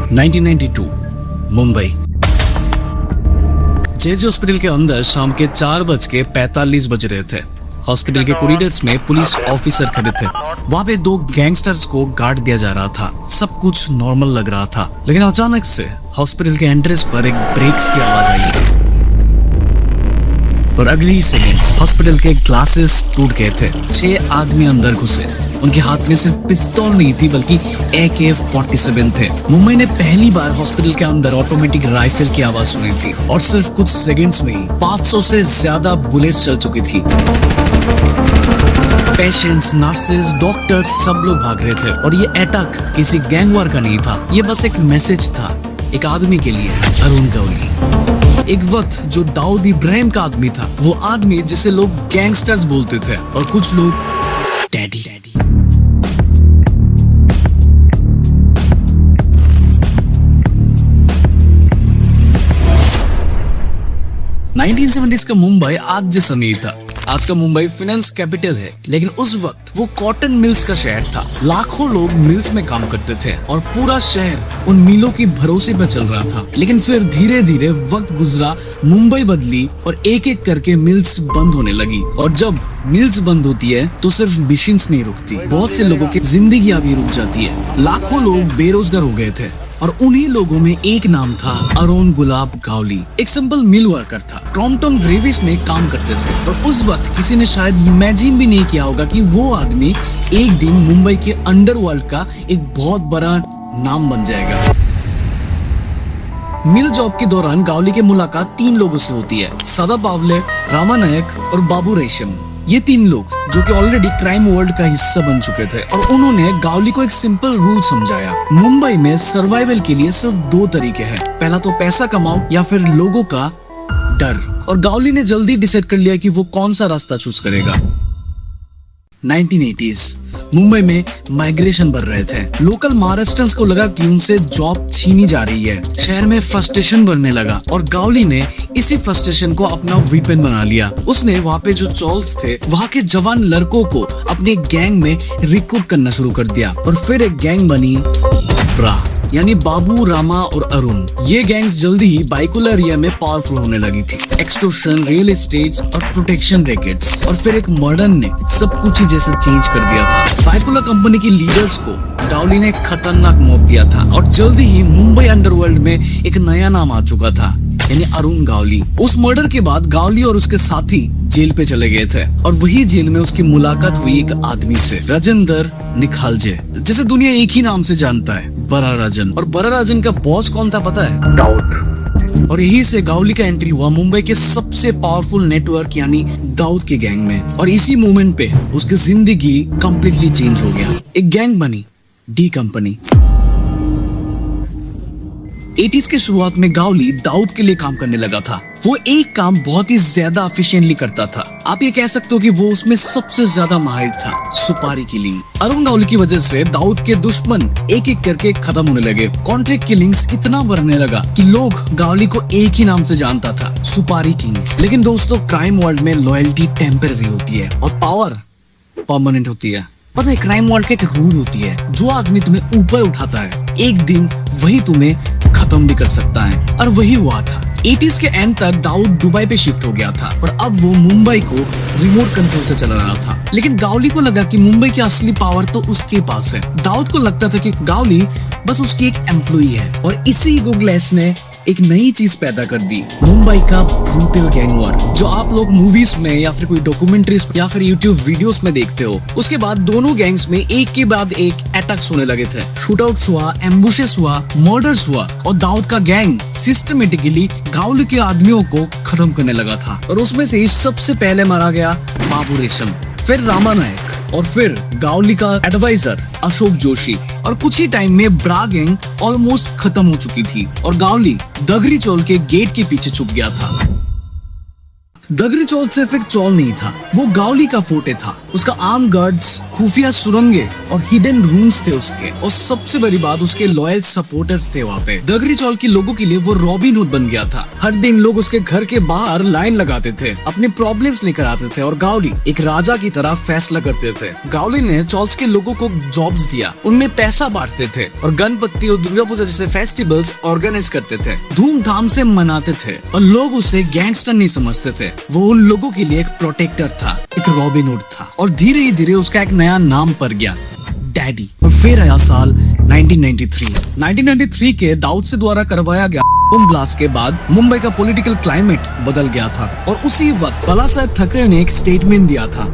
1992 Mumbai. JJ hospital के अंदर शाम के 4:45 बज रहे थे। हॉस्पिटल के कॉरिडोर्स में पुलिस ऑफिसर खड़े थे। वहाँ पे 2 गैंगस्टर्स को गार्ड दिया जा रहा था। सब कुछ नॉर्मल लग रहा था, लेकिन अचानक से हॉस्पिटल के एंट्रेंस पर एक ब्रेक्स की आवाज आई और अगली ही सेकेंड हॉस्पिटल के ग्लासेस टूट गए थे। 6 आदमी अंदर घुसे। उनके हाथ में सिर्फ पिस्तौल नहीं थी बल्कि AK-47 थे। मुंबई ने पहली बार हॉस्पिटल के अंदर ऑटोमेटिक राइफल की आवाज सुनी थी और सिर्फ कुछ सेकंड्स में ही 500 से ज्यादा बुलेट्स चल चुकी थी। पेशेंट्स, नर्सेज, डॉक्टर्स सब लोग भाग रहे थे और ये अटैक किसी गैंग वॉर का नहीं था। ये बस एक मैसेज था एक आदमी के लिए, अरुण गावली। एक वक्त जो दाऊद इब्राहिम का आदमी था, वो आदमी जिसे लोग गैंगस्टर्स बोलते थे और कुछ लोग डैडी। 1970s का मुंबई आज जैसा नहीं था। आज का मुंबई फाइनेंस कैपिटल है, लेकिन उस वक्त वो कॉटन मिल्स का शहर था। लाखों लोग मिल्स में काम करते थे और पूरा शहर उन मिलों के भरोसे पर चल रहा था। लेकिन फिर धीरे धीरे वक्त गुजरा, मुंबई बदली और एक एक करके मिल्स बंद होने लगी। और जब मिल्स बंद होती है तो सिर्फ मशीन्स नहीं रुकती, बहुत से लोगों की जिंदगियां भी रुक जाती है। लाखों लोग बेरोजगार हो गए थे और उन्हीं लोगों में एक नाम था अरुण गुलाब गावली। एक सिंपल मिल वर्कर था, क्रॉम्पटन ग्रेविस में काम करते थे और उस वक्त किसी ने शायद इमेजिन भी नहीं किया होगा कि वो आदमी एक दिन मुंबई के अंडरवर्ल्ड का एक बहुत बड़ा नाम बन जाएगा। मिल जॉब के दौरान गावली की मुलाकात 3 लोगों से होती है, सदा पावले, रामा नायक और बाबू रेशम। ये 3 लोग जो कि ऑलरेडी क्राइम वर्ल्ड का हिस्सा बन चुके थे और उन्होंने गावली को एक सिंपल रूल समझाया। मुंबई में सर्वाइवल के लिए सिर्फ 2 तरीके हैं, पहला तो पैसा कमाओ या फिर लोगों का डर। और गावली ने जल्दी डिसाइड कर लिया कि वो कौन सा रास्ता चूज करेगा। 1980s मुंबई में माइग्रेशन बढ़ रहे थे। लोकल महाराष्ट्रियंस को लगा कि उनसे जॉब छीनी जा रही है। शहर में फ्रस्ट्रेशन बढ़ने लगा और गावली ने इसी फ्रस्ट्रेशन को अपना वीपन बना लिया। उसने वहाँ पे जो चोल्स थे, वहाँ के जवान लड़कों को अपने गैंग में रिक्रूट करना शुरू कर दिया और फिर एक गैंग बनी ब्रा, यानी बाबू, रामा और अरुण। ये गैंग्स जल्दी ही बाइकुलर एरिया में पावरफुल होने लगी थी। एक्सटॉर्शन, रियल एस्टेट और प्रोटेक्शन रैकेट्स और फिर एक मर्डर ने सब कुछ ही जैसे चेंज कर दिया था। बाइकुलर कंपनी की लीडर्स को गावली ने खतरनाक मौत दिया था और जल्दी ही मुंबई अंडरवर्ल्ड में एक नया नाम आ चुका था, यानी अरुण गावली। उस मर्डर के बाद गावली और उसके साथी जेल पे चले गए थे और वही जेल में उसकी मुलाकात हुई एक आदमी से, राजेंद्र निखालजे, जिसे दुनिया एक ही नाम से जानता है, बड़ा राजन। और बड़ा राजन का बॉस कौन था पता है? दाऊद। और यही से गावली का एंट्री हुआ मुंबई के सबसे पावरफुल नेटवर्क यानी दाऊद के गैंग में। और इसी मोमेंट पे उसकी जिंदगी कंप्लीटली चेंज हो गया। एक गैंग बनी डी कंपनी। 80s के शुरुआत में गावली दाऊद के लिए काम करने लगा था। वो एक काम बहुत ही ज्यादा एफिशिएंटली करता था। आप ये कह सकते हो कि वो उसमें सबसे ज्यादा माहिर था, सुपारी किलिंग। अरुण गावली की वजह से दाऊद के दुश्मन एक एक करके खत्म होने लगे। कॉन्ट्रैक्ट किलिंग्स इतना बढ़ने लगा कि लोग गावली को एक ही नाम से जानता था, सुपारी किंग। लेकिन दोस्तों, क्राइम वर्ल्ड में लॉयल्टी टेम्पररी होती है और पावर परमानेंट होती है। पता है, क्राइम वर्ल्ड का एक रूल होती है, जो आदमी तुम्हें ऊपर उठाता है एक दिन वही तुम्हें खत्म भी कर सकता है। और वही हुआ था। 80s के एंड तक दाऊद दुबई पे शिफ्ट हो गया था और अब वो मुंबई को रिमोट कंट्रोल से चला रहा था। लेकिन गावली को लगा कि मुंबई की असली पावर तो उसके पास है। दाऊद को लगता था कि गावली बस उसकी एक एम्प्लॉई है और इसी ईगो क्लैश ने एक नई चीज पैदा कर दी, मुंबई का ब्रूटल गैंग वॉर, जो आप लोग मूवीज में या फिर कोई डॉक्यूमेंट्रीज या फिर यूट्यूब वीडियोस में देखते हो। उसके बाद दोनों गैंग्स में एक के बाद एक अटैक्स होने लगे थे। शूटआउट्स हुआ, एम्बुशेस हुआ, मर्डर्स हुआ और दाऊद का गैंग सिस्टमेटिकली गावली के आदमियों को खत्म करने लगा था। और उसमें से ही सबसे पहले मारा गया बाबू रेशम, फिर रामा नायक और फिर गावली का एडवाइजर अशोक जोशी। और कुछ ही टाइम में ब्रा गैंग ऑलमोस्ट खत्म हो चुकी थी और गावली दगरी चौल के गेट के पीछे छुप गया था। दगरी चौल सिर्फ एक चौल नहीं था, वो गावली का फोर्टे था। उसका आर्म गार्ड्स, खुफिया सुरंगे और हिडन रूम्स थे उसके, और सबसे बड़ी बात उसके लॉयल सपोर्टर्स थे वहाँ पे। दगरी चौल के लोगों के लिए वो रॉबिन हुड बन गया था। हर दिन लोग उसके घर के बाहर लाइन लगाते थे, अपने प्रॉब्लम्स लेकर आते थे, और गावली एक राजा की तरह फैसला करते थे। गावली ने चॉल्स के लोगों को जॉब्स दिया, उनमें पैसा बांटते थे और गणपति और दुर्गा पूजा जैसे फेस्टिवल्स ऑर्गेनाइज करते थे, धूमधाम से मनाते थे, और लोग उसे गैंगस्टर नहीं समझते थे। वो उन लोगों के लिए एक प्रोटेक्टर था, एक रॉबिन हुड था, और धीरे ही धीरे उसका एक नया नाम पड़ गया, डैडी। और फिर आया साल 1993 के दाऊद से द्वारा करवाया गया बम ब्लास्ट के बाद मुंबई का पॉलिटिकल क्लाइमेट बदल गया था, और उसी वक्त बाला साहेब ठाकरे ने एक स्टेटमेंट दिया था।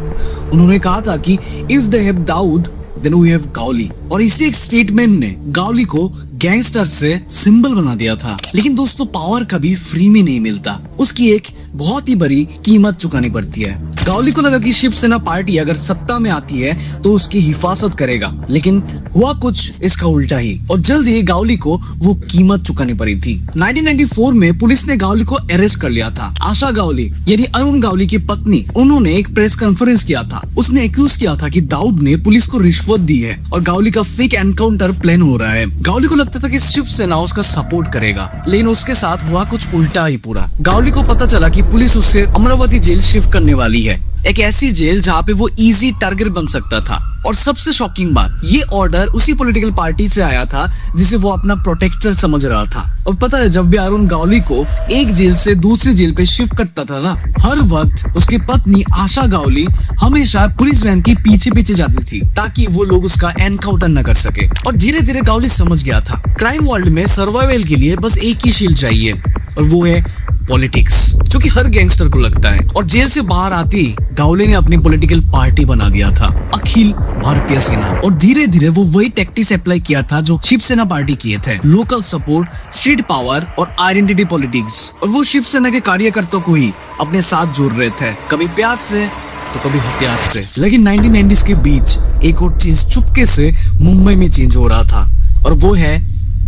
उन्होंने कहा था कि if they have Dawood then we have Gawli, और इसी एक स्टेटमेंट ने गावली को गैंगस्टर से सिंबल बना दिया था। लेकिन दोस्तों, पावर कभी फ्री में नहीं मिलता, उसकी एक बहुत ही बड़ी कीमत चुकानी पड़ती है। गावली को लगा कि शिवसेना पार्टी अगर सत्ता में आती है तो उसकी हिफाजत करेगा, लेकिन हुआ कुछ इसका उल्टा ही, और जल्द ही गावली को वो कीमत चुकानी पड़ी थी। 1994 में पुलिस ने गावली को अरेस्ट कर लिया था। आशा गावली यानी अरुण गावली की पत्नी, उन्होंने एक प्रेस कॉन्फ्रेंस किया था। उसने एक्यूज किया था कि दाऊद ने पुलिस को रिश्वत दी है और गावली का फेक एनकाउंटर प्लान हो रहा है। गावली को लगता था कि शिवसेना उसका सपोर्ट करेगा, लेकिन उसके साथ हुआ कुछ उल्टा ही पूरा। गावली को पता चला कि पुलिस उसे अमरावती जेल शिफ्ट करने वाली है, एक ऐसी जेल जहाँ पे वो इजी टारगेट बन सकता था। और सबसे शॉकिंग बात, ये ऑर्डर उसी पॉलिटिकल पार्टी से आया था जिसे वो अपना प्रोटेक्टर समझ रहा था। और पता है, जब भी अरुण गावली को एक जेल से दूसरी जेल पे शिफ्ट करता था ना, हर वक्त उसकी पत्नी आशा गावली हमेशा पुलिस वैन के पीछे पीछे जाती थी ताकि वो लोग उसका एनकाउंटर न कर सके। और धीरे धीरे गावली समझ गया था, क्राइम वर्ल्ड में सर्वाइवल के लिए बस एक ही शील्ड चाहिए, और वो है पॉलिटिक्स, जो कि हर गैंगस्टर को लगता है। और जेल से बाहर आते ही गावली ने अपनी पॉलिटिकल पार्टी बना दिया था, अखिल भारतीय सेना, और धीरे धीरे वो वही टैक्टिक्स अप्लाई किया था जो शिवसेना पार्टी किए थे, लोकल सपोर्ट, स्ट्रीट पावर और आइडेंटिटी पॉलिटिक्स। और वो शिवसेना के कार्यकर्ताओं को ही अपने साथ जोड़ रहे थे, कभी प्यार से तो कभी हथियार से। लेकिन 1990s के बीच एक और चीज चुपके से मुंबई में चेंज हो रहा था, और वो है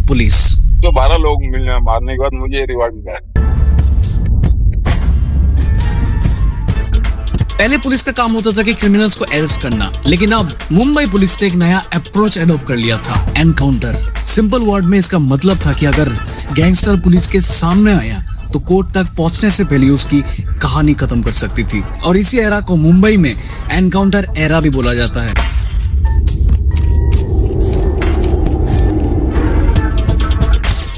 पुलिस। तो 12 लोग मिलने मारने के बाद मुझे रिवार्ड मिला। पहले पुलिस का काम होता था कि क्रिमिनल्स को अरेस्ट करना, लेकिन अब मुंबई पुलिस ने एक नया अप्रोच एडॉप्ट कर लिया था, एनकाउंटर। सिंपल वर्ड में इसका मतलब था कि अगर गैंगस्टर पुलिस के सामने आया तो कोर्ट तक पहुंचने से पहले उसकी कहानी खत्म कर सकती थी। और इसी एरा को मुंबई में एनकाउंटर एरा भी बोला जाता है।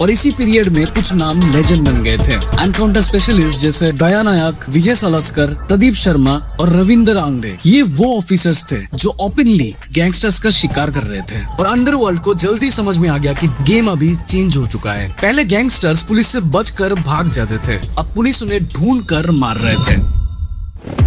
और इसी पीरियड में कुछ नाम लेजेंड बन गए थे, एनकाउंटर स्पेशलिस्ट जैसे दया नायक, विजय सलास्कर, प्रदीप शर्मा और रविंदर आंगड़े। ये वो ऑफिसर्स थे जो ओपनली गैंगस्टर्स का शिकार कर रहे थे। और अंडरवर्ल्ड को जल्दी समझ में आ गया कि गेम अभी चेंज हो चुका है। पहले गैंगस्टर्स पुलिस से बचकर भाग जाते थे, अब पुलिस उन्हें ढूंढ कर मार रहे थे।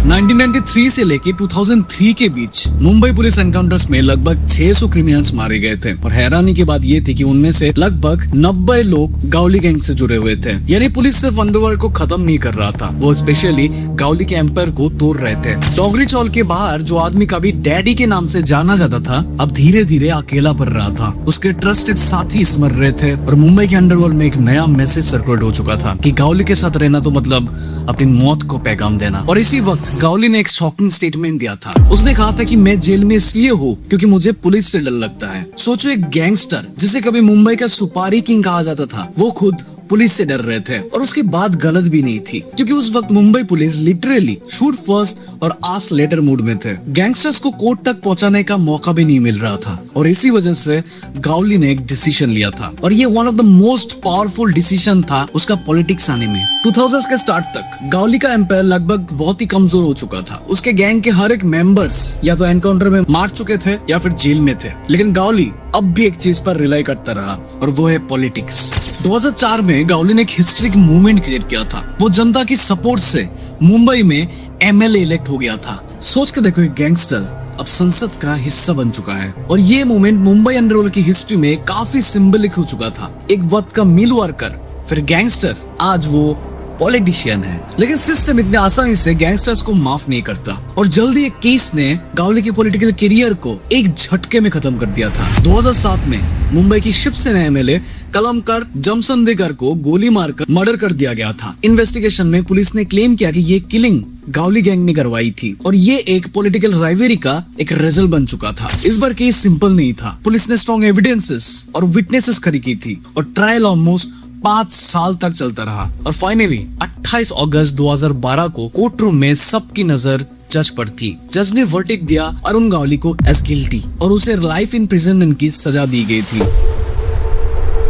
1993 से लेके 2003 के बीच मुंबई पुलिस एनकाउंटर्स में लगभग 600 क्रिमिनल्स मारे गए थे। और हैरानी की बात ये थी कि उनमें से लगभग 90 लोग गावली गैंग से जुड़े हुए थे। यानी पुलिस सिर्फ अंडरवर्ल्ड को खत्म नहीं कर रहा था, वो स्पेशली गावली के एम्पायर को तोड़ रहे थे। डोगरी चौल के बाहर जो आदमी कभी डैडी के नाम से जाना जाता था, अब धीरे धीरे अकेला पड़ रहा था। उसके ट्रस्टेड साथी स्मर रहे थे, और मुंबई के अंडरवर्ल्ड में एक नया मैसेज सर्कुलेट हो चुका था कि गावली के साथ रहना तो मतलब अपनी मौत को पैगाम देना। और इसी वक्त गावली ने एक शॉकिंग स्टेटमेंट दिया था। उसने कहा था कि मैं जेल में इसलिए हूँ क्योंकि मुझे पुलिस से डर लगता है। सोचो, एक गैंगस्टर जिसे कभी मुंबई का सुपारी किंग कहा जाता था, वो खुद पुलिस से डर रहे थे। और उसकी बात गलत भी नहीं थी, क्योंकि उस वक्त Mumbai police literally shoot first और आस्क लेटर मूड में थे। गैंगस्टर्स को कोर्ट तक पहुंचाने का मौका भी नहीं मिल रहा था, और इसी वजह से गावली ने एक डिसीजन लिया था, और ये one of the most powerful decision था उसका पॉलिटिक्स आने में। 2000s के स्टार्ट तक गावली का एम्पायर लगभग बहुत ही कमजोर हो चुका था। उसके गैंग के हर एक मेंबर्स या तो एनकाउंटर में मार चुके थे या फिर जेल में थे। लेकिन गावली अब भी एक चीज पर रिलाई करता रहा, और वो है पॉलिटिक्स। 2004 में गावली ने एक हिस्ट्रिक मूवमेंट क्रिएट किया था। वो जनता की सपोर्ट से मुंबई में एमएलए इलेक्ट हो गया था। सोच के देखो, एक गैंगस्टर अब संसद का हिस्सा बन चुका है। और ये मूवमेंट मुंबई अंडरवर्ल्ड की हिस्ट्री में काफी सिंबलिक हो चुका था। एक वक्त का मिल वर्कर, फिर गैंगस्टर, आज वो पॉलिटिशियन है। लेकिन सिस्टम इतने आसानी से गैंगस्टर्स को माफ नहीं करता, और जल्दी एक केस ने गावली के पॉलिटिकल करियर को एक झटके में खत्म कर दिया था। 2007 में मुंबई की शिवसेना एमएलए कलमकर जमसंदेकर को गोली मारकर मर्डर कर दिया गया था। इन्वेस्टिगेशन में पुलिस ने क्लेम किया कि ये किलिंग गावली गैंग ने करवाई थी और ये एक पॉलिटिकल राइवरी का एक रिजल्ट बन चुका था। इस बार केस सिंपल नहीं था। पुलिस ने स्ट्रॉन्ग एविडेंसेस और विटनेसेस खड़ी की थी और ट्रायल ऑलमोस्ट 5 साल तक चलता रहा और फाइनली 28 अगस्त 2012 को कोर्ट रूम में सबकी नजर जज पर थी। जज ने वर्डिक्ट दिया अरुण गावली को एज गिल्टी और उसे लाइफ इम्प्रिजनमेंट की सजा दी गई थी।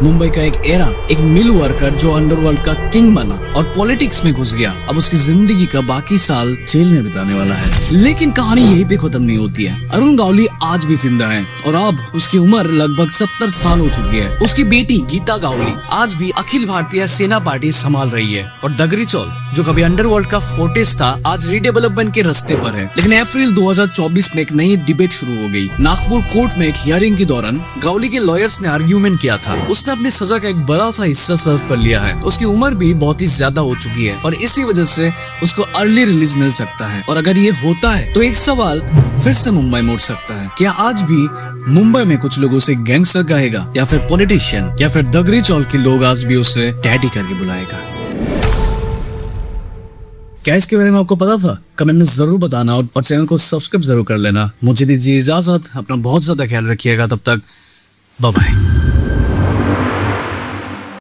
मुंबई का एक एरा, एक मिल वर्कर जो अंडरवर्ल्ड का किंग बना और पॉलिटिक्स में घुस गया, अब उसकी जिंदगी का बाकी साल जेल में बिताने वाला है। लेकिन कहानी यहीं पे खत्म नहीं होती है। अरुण गावली आज भी जिंदा है और अब उसकी उम्र लगभग 70 साल हो चुकी है। उसकी बेटी गीता गावली आज भी अखिल भारतीय सेना पार्टी संभाल रही है और दगरी चौल जो कभी अंडरवर्ल्ड का फोर्टिस था आज रीडेवलपमेंट के रास्ते पर है। लेकिन अप्रैल 2024 में एक नई डिबेट शुरू हो गई। नागपुर कोर्ट में एक हियरिंग के दौरान गावली के लॉयर्स ने आर्ग्यूमेंट किया था। उसने अपनी सजा का एक बड़ा सा हिस्सा सर्व कर लिया है। उसकी उम्र भी बहुत ही ज्यादा हो चुकी है और इसी वजह से उसको अर्ली रिलीज मिल सकता है। और अगर ये होता है तो एक सवाल फिर से मुंबई मोड़ सकता है, क्या आज भी मुंबई में कुछ लोग उसे गैंगस्टर कहेगा या फिर पॉलिटिशियन या फिर दगरी चौल के लोग आज भी उसे डैडी करके बुलाएगा? क्या इसके बारे में आपको पता था? कमेंट में जरूर बताना और चैनल को सब्सक्राइब जरूर कर लेना। मुझे दीजिए इजाजत, अपना बहुत ज्यादा ख्याल रखिएगा। तब तक बाय बाय।